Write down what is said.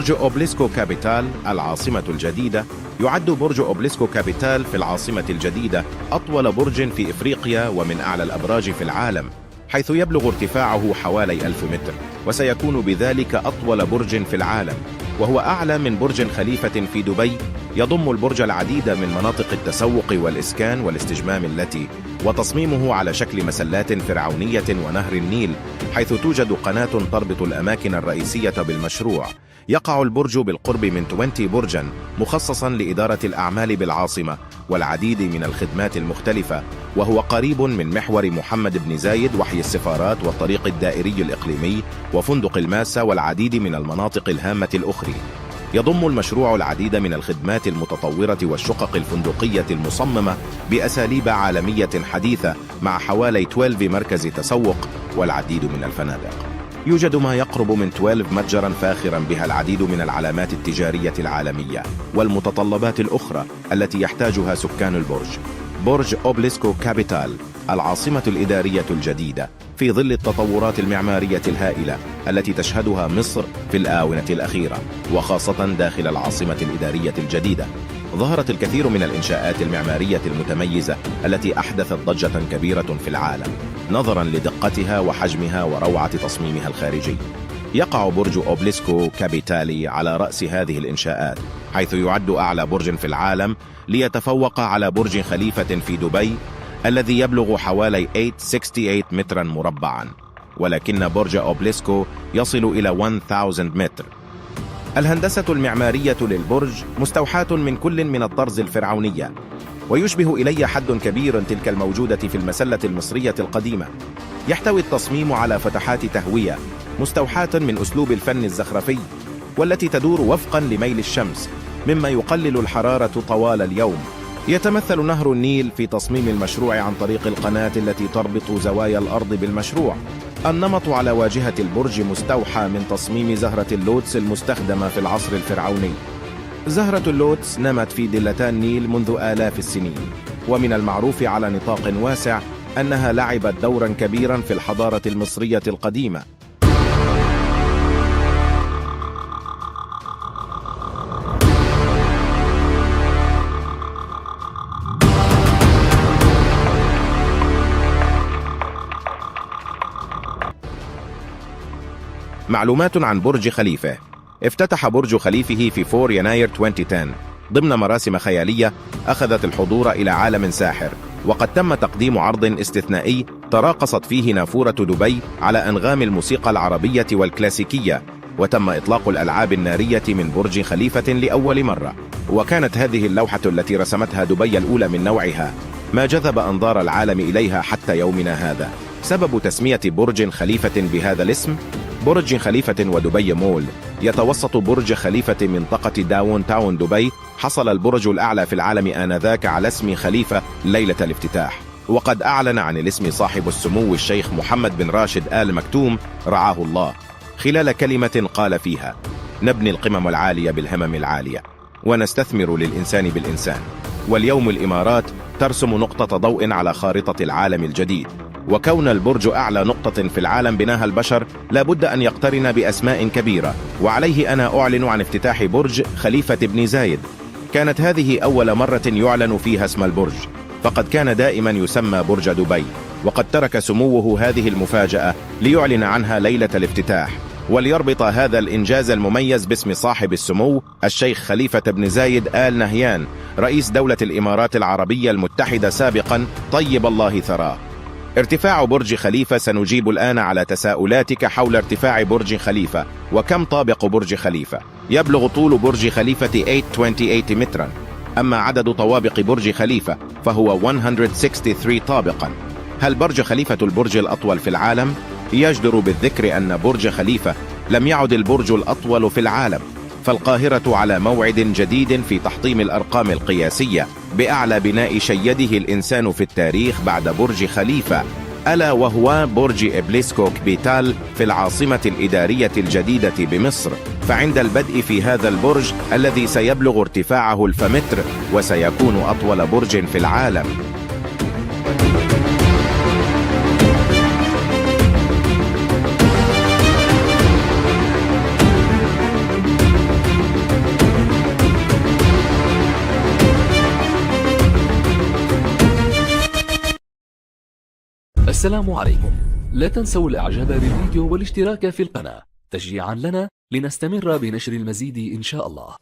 برج أوبليسكو كابيتال العاصمة الجديدة. يعد برج أوبليسكو كابيتال في العاصمة الجديدة أطول برج في إفريقيا ومن أعلى الأبراج في العالم، حيث يبلغ ارتفاعه حوالي 1000 متر، وسيكون بذلك أطول برج في العالم، وهو أعلى من برج خليفة في دبي. يضم البرج العديد من مناطق التسوق والإسكان والاستجمام التي وتصميمه على شكل مسلات فرعونية ونهر النيل، حيث توجد قناة تربط الأماكن الرئيسية بالمشروع. يقع البرج بالقرب من 20 برجا مخصصا لإدارة الأعمال بالعاصمة والعديد من الخدمات المختلفة، وهو قريب من محور محمد بن زايد وحي السفارات والطريق الدائري الإقليمي وفندق الماسة والعديد من المناطق الهامة الأخرى. يضم المشروع العديد من الخدمات المتطورة والشقق الفندقية المصممة بأساليب عالمية حديثة، مع حوالي 12 مركز تسوق والعديد من الفنادق. يوجد ما يقرب من 12 متجرا فاخرا بها العديد من العلامات التجارية العالمية والمتطلبات الأخرى التي يحتاجها سكان البرج. برج أوبليسكو كابيتال العاصمة الإدارية الجديدة في ظل التطورات المعمارية الهائلة التي تشهدها مصر في الآونة الأخيرة، وخاصة داخل العاصمة الإدارية الجديدة. ظهرت الكثير من الإنشاءات المعمارية المتميزة التي أحدثت ضجة كبيرة في العالم نظرا لدقتها وحجمها وروعة تصميمها الخارجي. يقع برج أوبليسكو كابيتالي على رأس هذه الإنشاءات، حيث يعد أعلى برج في العالم، ليتفوق على برج خليفة في دبي الذي يبلغ حوالي 868 مترا مربعا، ولكن برج أوبليسكو يصل إلى 1000 متر. الهندسة المعمارية للبرج مستوحاة من كل من الطرز الفرعونية، ويشبه إلي حد كبير تلك الموجودة في المسلة المصرية القديمة. يحتوي التصميم على فتحات تهوية مستوحاة من أسلوب الفن الزخرفي، والتي تدور وفقا لميل الشمس، مما يقلل الحرارة طوال اليوم. يتمثل نهر النيل في تصميم المشروع عن طريق القناة التي تربط زوايا الأرض بالمشروع. النمط على واجهة البرج مستوحى من تصميم زهرة اللوتس المستخدمة في العصر الفرعوني. زهرة اللوتس نمت في دلتا النيل منذ آلاف السنين، ومن المعروف على نطاق واسع أنها لعبت دورا كبيرا في الحضارة المصرية القديمة. معلومات عن برج خليفة. افتتح برج خليفه في 4 يناير 2010 ضمن مراسم خيالية أخذت الحضور إلى عالم ساحر، وقد تم تقديم عرض استثنائي تراقصت فيه نافورة دبي على أنغام الموسيقى العربية والكلاسيكية، وتم إطلاق الألعاب النارية من برج خليفة لأول مرة. وكانت هذه اللوحة التي رسمتها دبي الأولى من نوعها ما جذب أنظار العالم إليها حتى يومنا هذا. سبب تسمية برج خليفة بهذا الاسم: برج خليفة ودبي مول. يتوسط برج خليفة منطقة داون تاون دبي. حصل البرج الأعلى في العالم آنذاك على اسم خليفة ليلة الافتتاح، وقد أعلن عن الاسم صاحب السمو الشيخ محمد بن راشد آل مكتوم رعاه الله، خلال كلمة قال فيها: نبني القمم العالية بالهمم العالية، ونستثمر للإنسان بالإنسان. واليوم الإمارات ترسم نقطة ضوء على خارطة العالم الجديد، وكون البرج أعلى نقطة في العالم بناها البشر لابد أن يقترن بأسماء كبيرة، وعليه أنا أعلن عن افتتاح برج خليفة بن زايد. كانت هذه أول مرة يعلن فيها اسم البرج، فقد كان دائما يسمى برج دبي، وقد ترك سموه هذه المفاجأة ليعلن عنها ليلة الافتتاح، وليربط هذا الإنجاز المميز باسم صاحب السمو الشيخ خليفة بن زايد آل نهيان رئيس دولة الإمارات العربية المتحدة سابقا، طيب الله ثراه. ارتفاع برج خليفة. سنجيب الآن على تساؤلاتك حول ارتفاع برج خليفة. وكم طابق برج خليفة؟ يبلغ طول برج خليفة 828 مترا، أما عدد طوابق برج خليفة فهو 163 طابقا. هل برج خليفة البرج الأطول في العالم؟ يجدر بالذكر أن برج خليفة لم يعد البرج الأطول في العالم، فالقاهرة على موعد جديد في تحطيم الأرقام القياسية بأعلى بناء شيده الإنسان في التاريخ بعد برج خليفة، ألا وهو برج أوبليسكو كابيتال في العاصمة الإدارية الجديدة بمصر. فعند البدء في هذا البرج الذي سيبلغ ارتفاعه 1000 متر وسيكون أطول برج في العالم. السلام عليكم. لا تنسوا الاعجاب بالفيديو والاشتراك في القناة تشجيعا لنا لنستمر بنشر المزيد إن شاء الله.